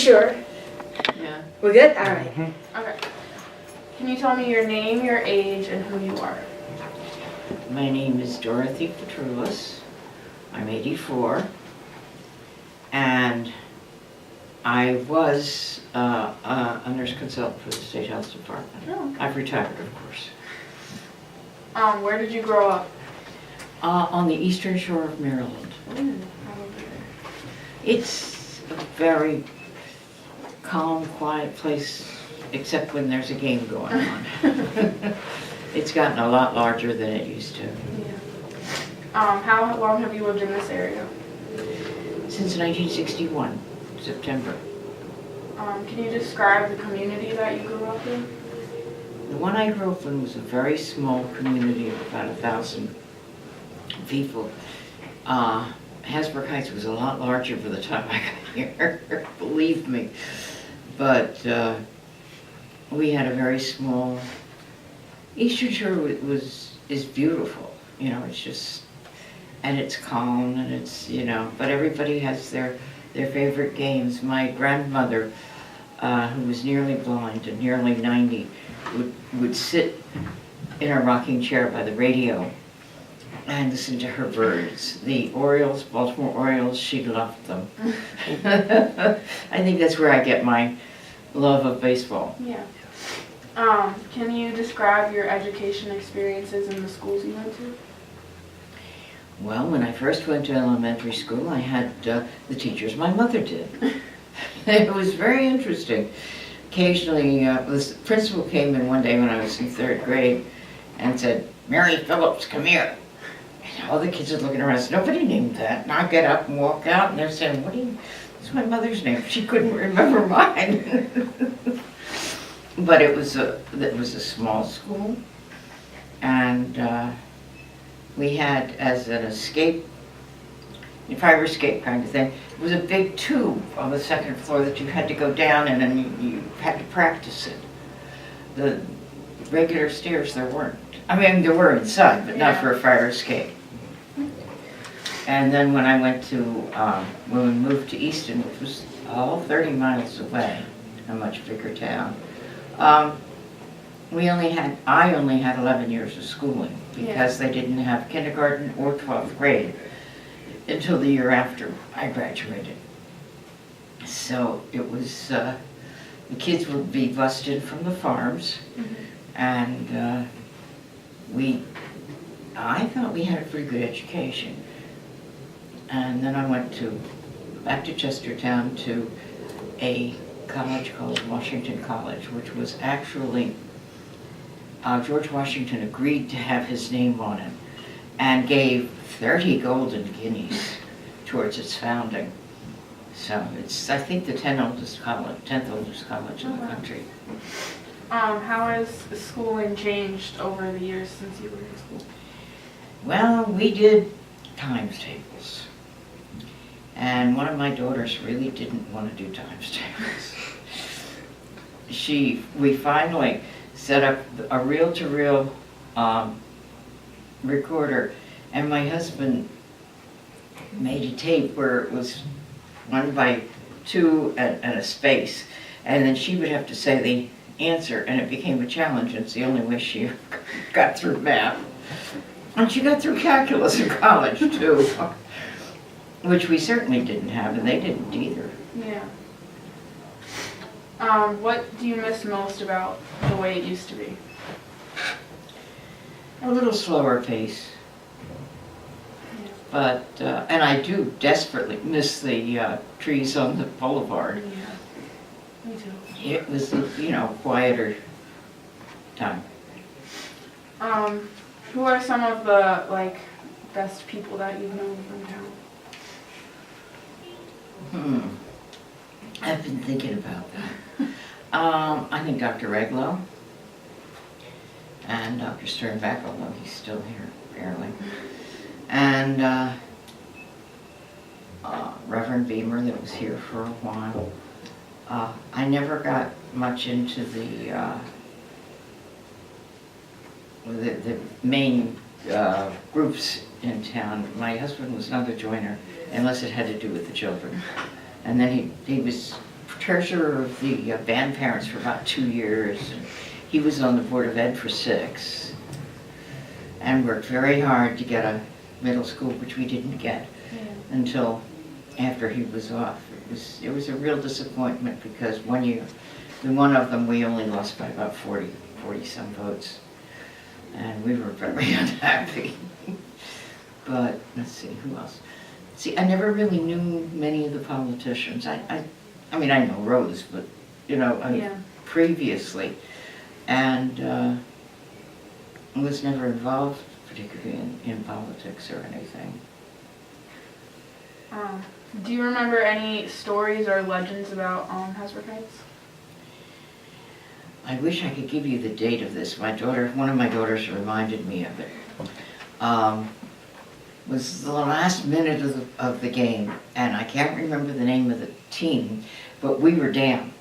Sure. Yeah. We're good? All right. Okay. Can you tell me your name, your age, and who you are? My name is Dorothy Petroulis. I'm 84. And I was a nurse consultant for the State Health Department. Oh, okay. I've retired, of course. Where did you grow up? On the eastern shore of Maryland. Ooh, It's a very calm, quiet place, except when there's a game going on. It's gotten a lot larger than it used to. yeah. How long have you lived in this area? Since 1961, September. Can you describe the community that you grew up in? The one I grew up in was a very small community of about 1,000 people. Hasbrook Heights was a lot larger by the time I got here, believe me. But we had a very small. Eastern Shore is beautiful, you know. It's just, and it's calm, and it's, you know. But everybody has their favorite games. My grandmother, who was nearly blind and nearly 90, would sit in a rocking chair by the radio and listen to her birds. The Orioles, Baltimore Orioles, she loved them. I think that's where I get my love of baseball. Yeah. Can you describe your education experiences in the schools you went to? Well, when I first went to elementary school, I had the teachers my mother did. It was very interesting. Occasionally, the principal came in one day when I was in 3rd grade and said, "Mary Phillips, come here." And all the kids are looking around. Said, "Nobody named that." And I get up and walk out, and they're saying, "What's my mother's name?" She couldn't remember mine. But it was a small school, and we had, as an escape, a fire escape kind of thing, it was a big tube on the 2nd floor that you had to go down in, and you had to practice it. The regular stairs, there weren't. I mean, there were inside, but not for a fire escape. And then when I went to, when we moved to Easton, which was all 30 miles away, a much bigger town, I only had 11 years of schooling because they didn't have kindergarten or 12th grade until the year after I graduated. So it was, the kids would be bused in from the farms, and I thought we had a pretty good education. And then I went back to Chestertown to a college called Washington College, which was actually, George Washington agreed to have his name on it and gave 30 golden guineas towards its founding. So it's, I think, the 10th oldest college in the country. How has schooling changed over the years since you were in school? Well, we did times tables. And one of my daughters really didn't want to do times tables. We finally set up a reel-to-reel recorder, and my husband made a tape where it was 1 by 2 and a space, and then she would have to say the answer, and it became a challenge. It's the only way she got through math. And she got through calculus in college, too, which we certainly didn't have, and they didn't either. Yeah. What do you miss most about the way it used to be? A little slower pace. But, and I do desperately miss the trees on the boulevard. Yeah, me too. It was, you know, quieter time. Who are some of the, best people that you've known from town? I've been thinking about that. I think Dr. Reglow and Dr. Sternbach, although he's still here, apparently. And Reverend Beamer, that was here for a while. I never got much into the main groups in town. My husband was not a joiner unless it had to do with the children. And then he was treasurer of the band parents for about 2 years. And he was on the Board of Ed for 6 and worked very hard to get a middle school, which we didn't get until after he was off. It was a real disappointment because one year, in one of them, we only lost by about 40 some votes. And we were very unhappy. But let's see, who else? See, I never really knew many of the politicians. I mean, I know Rose, but, you know, previously. And was never involved particularly in politics or anything. Do you remember any stories or legends about Hasbrouck Heights? I wish I could give you the date of this. One of my daughters reminded me of it. Was the last minute of the game, and I can't remember the name of the team, but we were down.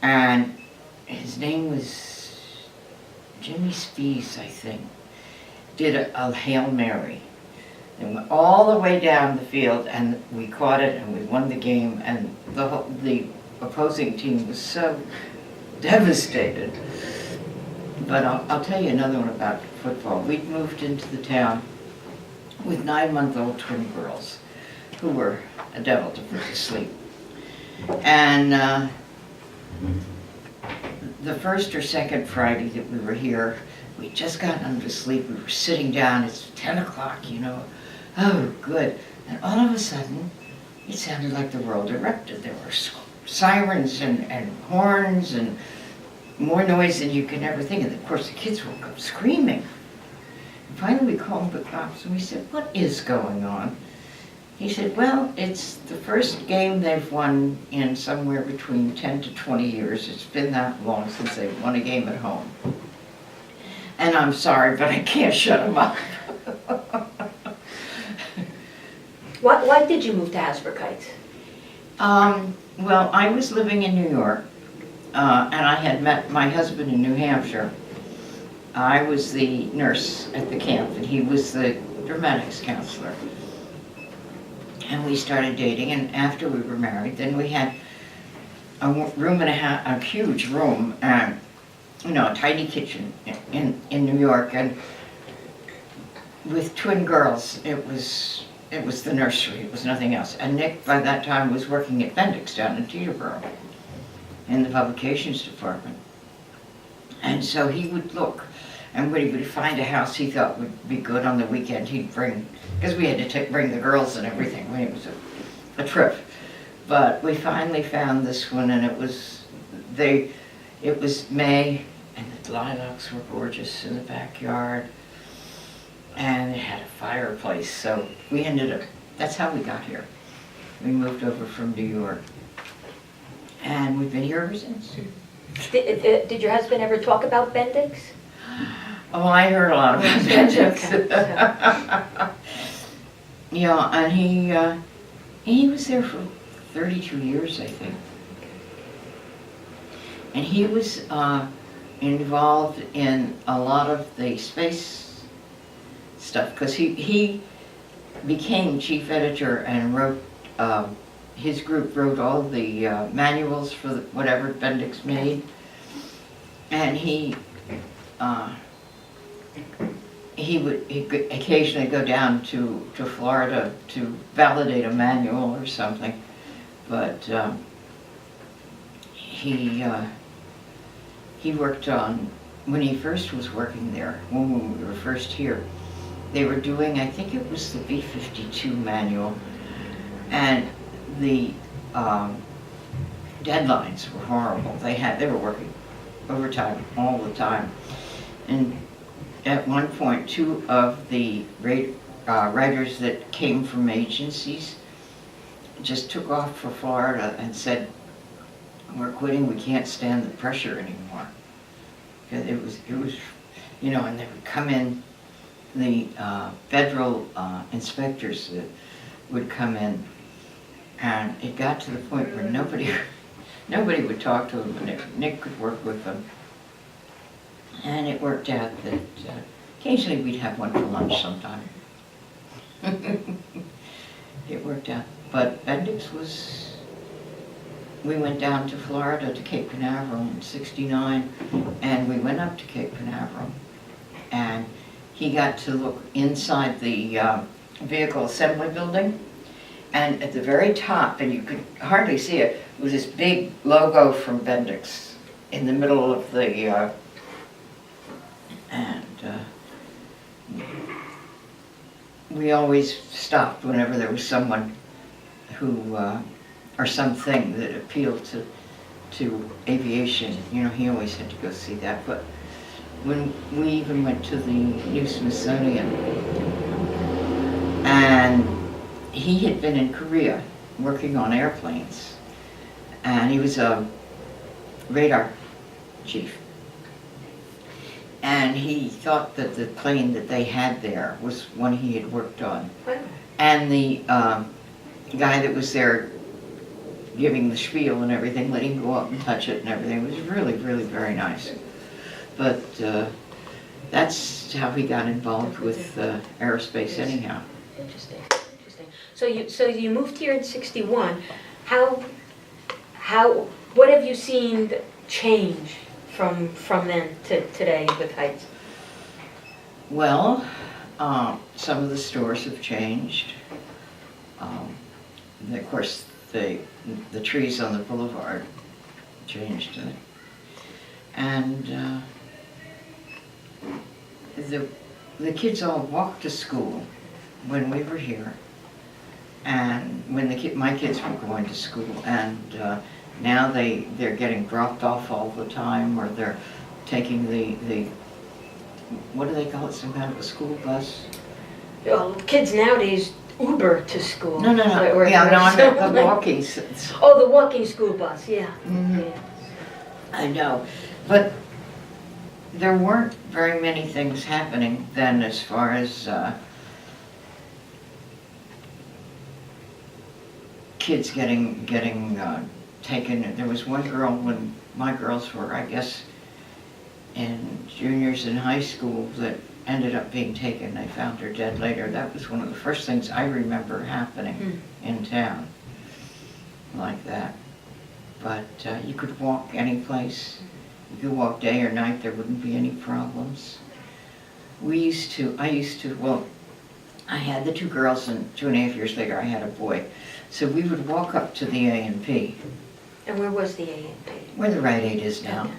And his name was Jimmy Spees, I think, did a Hail Mary. And went all the way down the field, and we caught it, and we won the game, and the opposing team was so devastated. But I'll tell you another one about football. We'd moved into the town with 9-month-old twin girls who were a devil to put to sleep. And the first or second Friday that we were here, we'd just gotten them to sleep. We were sitting down. It's 10 o'clock, you know. Oh, good. And all of a sudden, it sounded like the world erupted. There were sirens and horns and more noise than you could ever think. And of course, the kids woke up screaming. And finally, we called the cops and we said, "What is going on?" He said, "Well, it's the first game they've won in somewhere between 10 to 20 years. It's been that long since they've won a game at home. And I'm sorry, but I can't shut them up." Why did you move to Hasbrouck Heights? Well, I was living in New York, and I had met my husband in New Hampshire. I was the nurse at the camp, and he was the dramatics counselor. And we started dating, and after we were married, then we had a room and a huge room, and you know, a tiny kitchen in New York, and with twin girls, it was the nursery, it was nothing else. And Nick, by that time, was working at Bendix down in Teterboro in the publications department. And so he would look, and when he would find a house he thought would be good on the weekend, he'd bring, because we had to bring the girls and everything. I mean, it was a trip. But we finally found this one, and it was May, and the lilacs were gorgeous in the backyard. And it had a fireplace, so we ended up, that's how we got here. We moved over from New York. And we've been here ever since. Did your husband ever talk about Bendix? Oh, I heard a lot about Bendix. Okay. Yeah, and he was there for 32 years, I think. And he was involved in a lot of the space stuff, because he became chief editor and wrote, his group wrote all the manuals for whatever Bendix made. And he would occasionally go down to Florida to validate a manual or something. But he worked on, when he first was working there, when we were first here, they were doing, I think it was the B-52 manual, and the deadlines were horrible. They were working overtime all the time. And at one point, 2 of the writers that came from agencies just took off for Florida and said, "We're quitting, we can't stand the pressure anymore." It was, you know, and they would come in, the federal inspectors would come in, and it got to the point where nobody would talk to them, and Nick could work with them. And it worked out that occasionally we'd have one for lunch sometime. It worked out. But Bendix we went down to Florida to Cape Canaveral in '69, and we went up to Cape Canaveral, and he got to look inside the vehicle assembly building, and at the very top, and you could hardly see it, was this big logo from Bendix in the middle of the, we always stopped whenever there was someone who, or something that appealed to aviation. You know, he always had to go see that. But when we even went to the new Smithsonian, and he had been in Korea working on airplanes, and he was a radar chief. And he thought that the plane that they had there was one he had worked on. And the guy that was there giving the spiel and everything, letting him go up and touch it and everything, was really, really very nice. But that's how he got involved with aerospace anyhow. Interesting, interesting. So you moved here in '61. What have you seen change from then to today with Heights? Well, some of the stores have changed. Of course, the trees on the boulevard changed it. And the kids all walked to school when we were here, and when my kids were going to school, and now they're getting dropped off all the time, or they're taking the what do they call it, some kind of a school bus? Well, kids nowadays Uber to school. No. I'm the walking. Oh, the walking school bus, yeah. Mm-hmm. Yeah. I know, but there weren't very many things happening then as far as kids getting taken. There was one girl when my girls were, I guess, in juniors in high school that ended up being taken. They found her dead later. That was one of the first things I remember happening in town like that. But you could walk any place. You could walk day or night, there wouldn't be any problems. I used to, well, I had the two girls, and 2.5 years later I had a boy. So we would walk up to the A&P. And where was the A&P? Where the Rite Aid is now.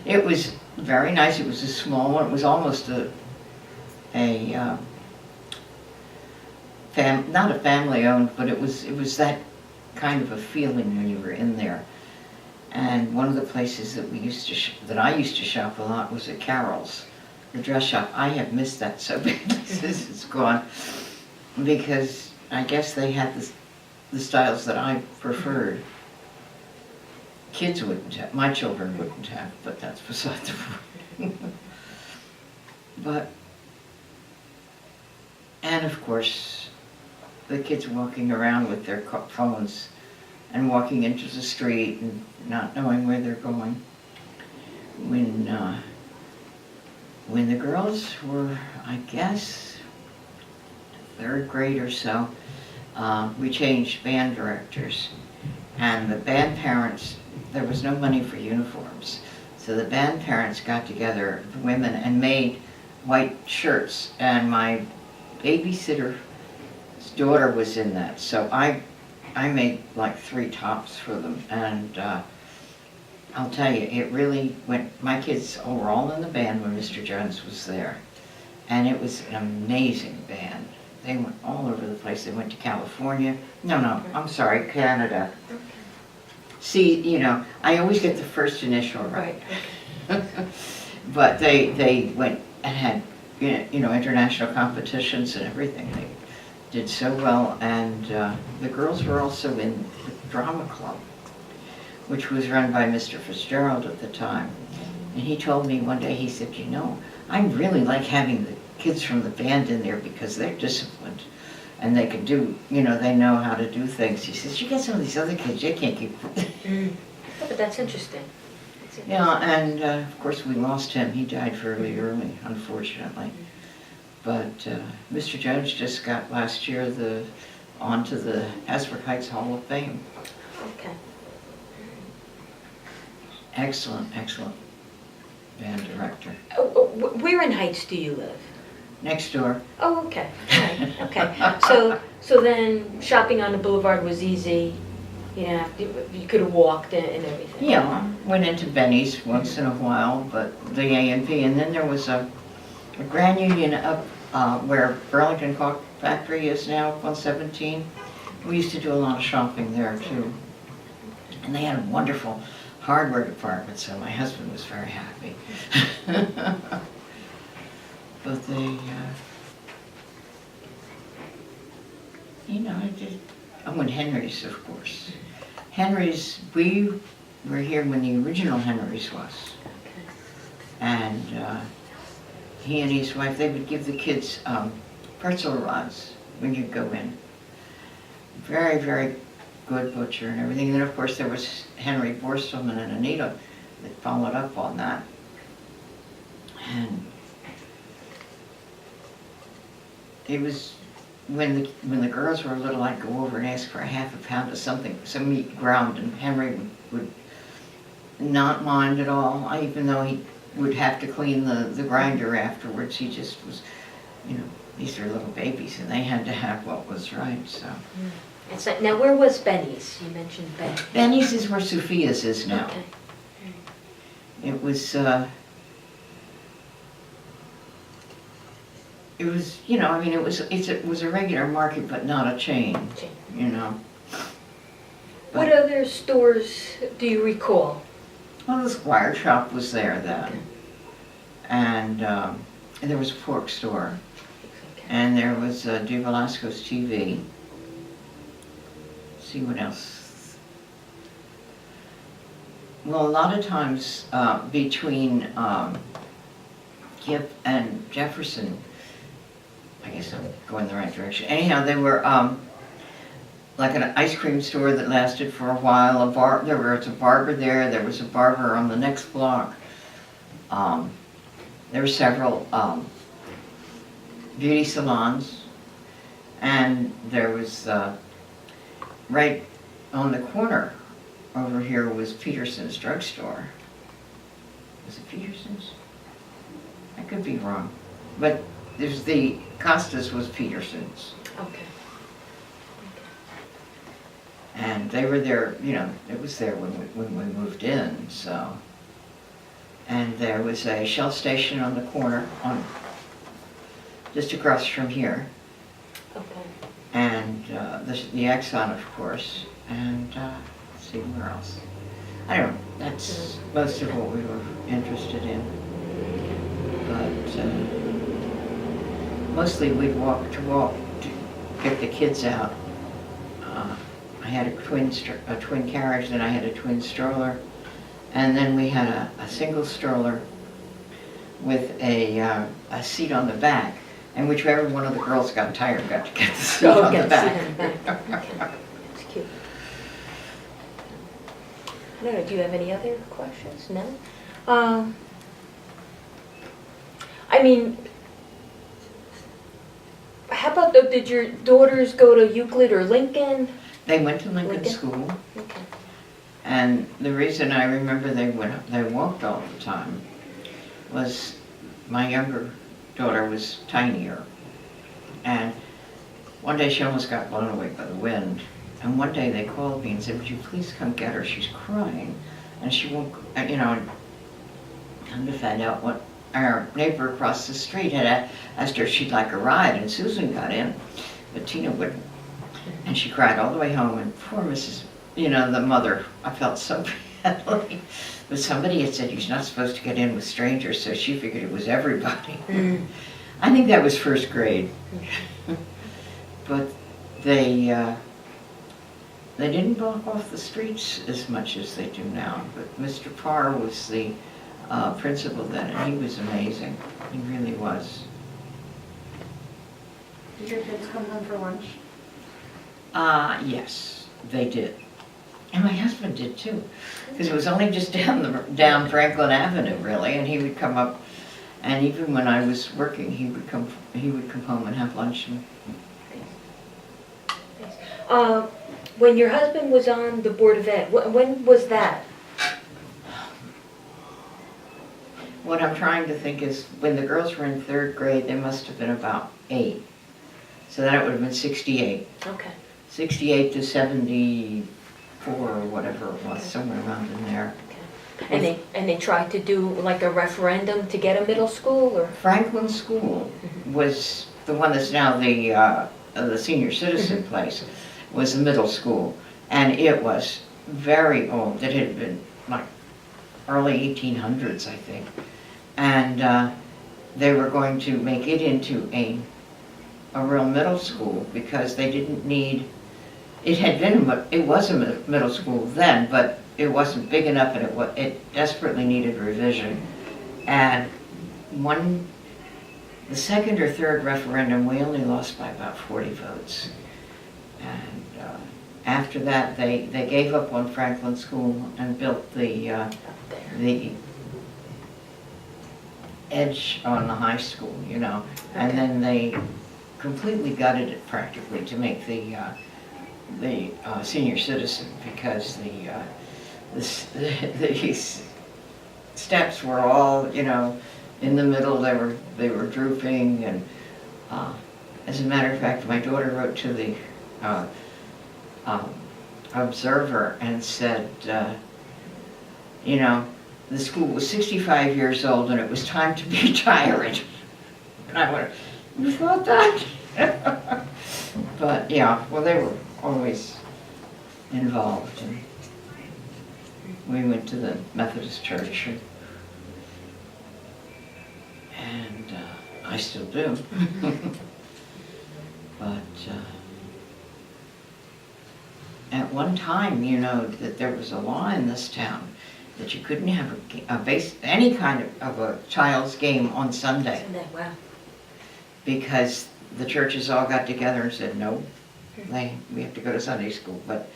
It was very nice. It was a small one. It was almost not a family owned, but it was that kind of a feeling when you were in there. And one of the places that that I used to shop a lot was at Carol's, the dress shop. I have missed that so badly since it's gone, because I guess they had the styles that I preferred. Kids wouldn't have, my children wouldn't have, but that's beside the point. And of course, the kids walking around with their phones and walking into the street and not knowing where they're going. When the girls were, I guess, 3rd grade or so, we changed band directors. And the band parents, there was no money for uniforms. So the band parents got together, the women, and made white shirts. And my babysitter's daughter was in that. So I made like 3 tops for them. And I'll tell you, it really went, my kids were all in the band when Mr. Jones was there. And it was an amazing band. They went all over the place. They went to California. No, I'm sorry, Canada. See, you know, I always get the first initial right. But they went and had, you know, international competitions and everything. They did so well. And the girls were also in the drama club, which was run by Mr. Fitzgerald at the time. And he told me one day, he said, you know, I really like having the kids from the band in there because they're disciplined and they can do, you know, they know how to do things. He says, you get some of these other kids, they can't keep... Yeah, but that's interesting. Yeah, and of course we lost him. He died fairly early, unfortunately. But Mr. Jones just got last year the onto the Hasbrook Heights Hall of Fame. Okay. Excellent, excellent band director. Where in Heights do you live? Next door. Oh, okay, all right, okay. So then shopping on the boulevard was easy, you could have walked and everything? Yeah, went into Benny's once in a while, but the A&P, and then there was a Grand Union up where Burlington Cock Factory is now, up on 17. We used to do a lot of shopping there too. And they had a wonderful hardware department, so my husband was very happy. But they, I went Henry's, of course. Henry's, we were here when the original Henry's was. And he and his wife, they would give the kids pretzel rods when you go in. Very, very good butcher and everything. And then, of course, there was Henry Borstelman and Anita that followed up on that. And it was, when the girls were little, I'd go over and ask for a half a pound of something, some meat ground, and Henry would not mind at all, even though he would have to clean the grinder afterwards. He just was, these are little babies, and they had to have what was right, so. And so, now where was Benny's? You mentioned Benny's. Benny's is where Sophia's is now. Okay. It was, it was a regular market, but not a chain, What other stores do you recall? Well, the Squire shop was there then. And there was a pork store. And there was De Velasco's TV. See what else? Well, a lot of times between Kip and Jefferson, I guess I'm going the right direction. Anyhow, they were like an ice cream store that lasted for a while. There was a barber there. There was a barber on the next block. There were several beauty salons, and there was right on the corner over here was Peterson's drugstore. Was it Peterson's? I could be wrong, but there's the Costas was Peterson's. Okay. And they were there, it was there when we moved in, so. And there was a Shell station on the corner, just across from here. Okay. And the Exxon, of course, and let's see, where else? I don't know, that's most of what we were interested in. But mostly we'd walk to get the kids out. I had a twin carriage, then I had a twin stroller, and then we had a single stroller with a seat on the back, and whichever one of the girls got tired got to get the seat on the back. Okay, that's cute. I don't know, do you have any other questions? No? How about, did your daughters go to Euclid or Lincoln? They went to Lincoln Lincoln? School, Okay. and the reason I remember they walked all the time was my younger daughter was tinier, and one day she almost got blown away by the wind, and one day they called me and said, "Would you please come get her? She's crying, and she won't," come to find out what our neighbor across the street had asked her if she'd like a ride, and Susan got in, but Tina wouldn't. And she cried all the way home, and poor Mrs., the mother, I felt so badly. But somebody had said, "You're not supposed to get in with strangers," so she figured it was everybody. I think that was first grade. But they didn't block off the streets as much as they do now. But Mr. Parr was the principal then, and he was amazing. He really was. Did your kids come home for lunch? Yes, they did. And my husband did too, because it was only just down Franklin Avenue, really, and he would come up, and even when I was working, he would come home and have lunch. When your husband was on the Board of Ed, when was that? What I'm trying to think is, when the girls were in 3rd grade, they must have been about 8. So that would have been 68. Okay. 68 to 74 or whatever it was, somewhere around in there. And they tried to do like a referendum to get a middle school, or? Franklin School was the one that's now the senior citizen place, was the middle school. And it was very old. It had been like early 1800s, I think. And they were going to make it into a real middle school because they didn't need, it was a middle school then, but it wasn't big enough, and it desperately needed revision. And the 2nd or 3rd referendum, we only lost by about 40 votes. And after that, they gave up on Franklin School and built the edge on the high school, you know. And then they completely gutted it practically to make the senior citizen, because the steps were all, you know, in the middle. They were drooping, and as a matter of fact, my daughter wrote to the Observer and said, you know, the school was 65 years old and it was time to be retired. And I went, you thought that? But yeah, well, they were always involved. And we went to the Methodist church, and I still do. But at one time, you know, that there was a law in this town that you couldn't have any kind of a child's game on Sunday. Wow. Because the churches all got together and said, no, we have to go to Sunday school. But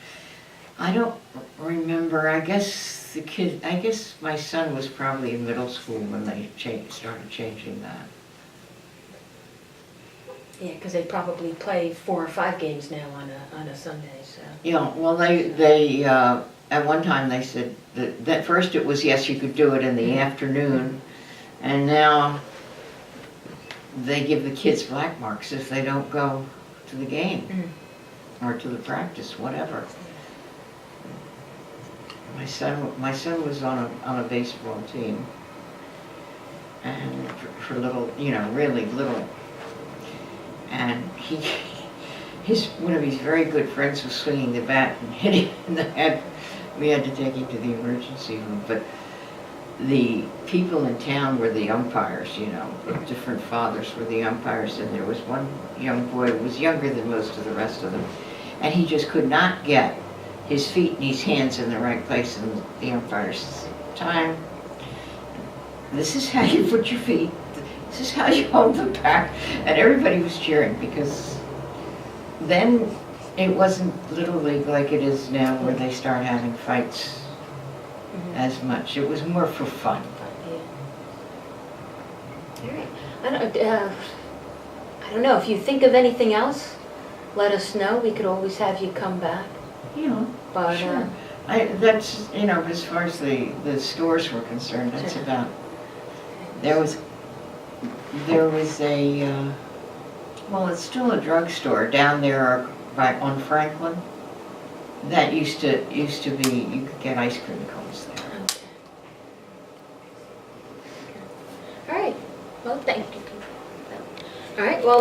I don't remember, I guess my son was probably in middle school when they started changing that. Yeah, because they probably play 4 or 5 games now on a Sunday, so. Yeah, well, they at one time they said that first it was, yes, you could do it in the afternoon, and now they give the kids black marks if they don't go to the game or to the practice, whatever. My son was on a baseball team, and for little, you know, really little, and one of his very good friends was swinging the bat and hit him in the head. We had to take him to the emergency room, but the people in town were the umpires, you know, different fathers were the umpires, and there was one young boy who was younger than most of the rest of them, and he just could not get his feet and his hands in the right place, and the umpire says, time, this is how you put your feet, this is how you hold the bat, and everybody was cheering, because then it wasn't Little League like it is now, where they start having fights as much. It was more for fun. Yeah. All right. I don't know, if you think of anything else, let us know. We could always have you come back. Yeah, But, sure. That's, you know, as far as the stores were concerned, that's Sure. about, there was a, well, it's still a drugstore down there on Franklin. That used to be, you could get ice cream cones there. Okay. All right. Well, thank you. All right. Well.